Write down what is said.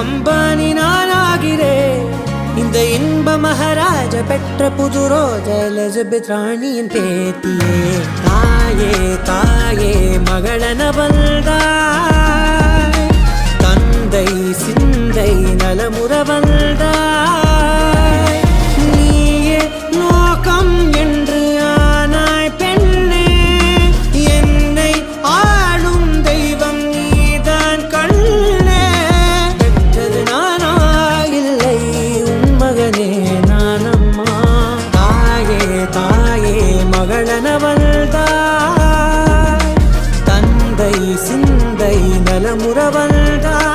அம்பானி நானாகிறேன். இந்த இன்ப மகாராஜ பெற்ற புது ரோஜ எலிசபெத் ராணியின் பேத்தியே. தாயே தாயே மகளன வந்தாய், தந்தை சிந்தை நலமுற வந்தாய். நீயே லோகம் என்று ஆனாய் பெண்ணே, என்னை ஆளும் தெய்வம் நீதான் கண்ணே. பெற்றது நானா இல்லை உன் மகனே நானம்மா. தாயே தாயே மகளன வந்தாய், தந்தை சிந்தை நலமுற வந்தாய்.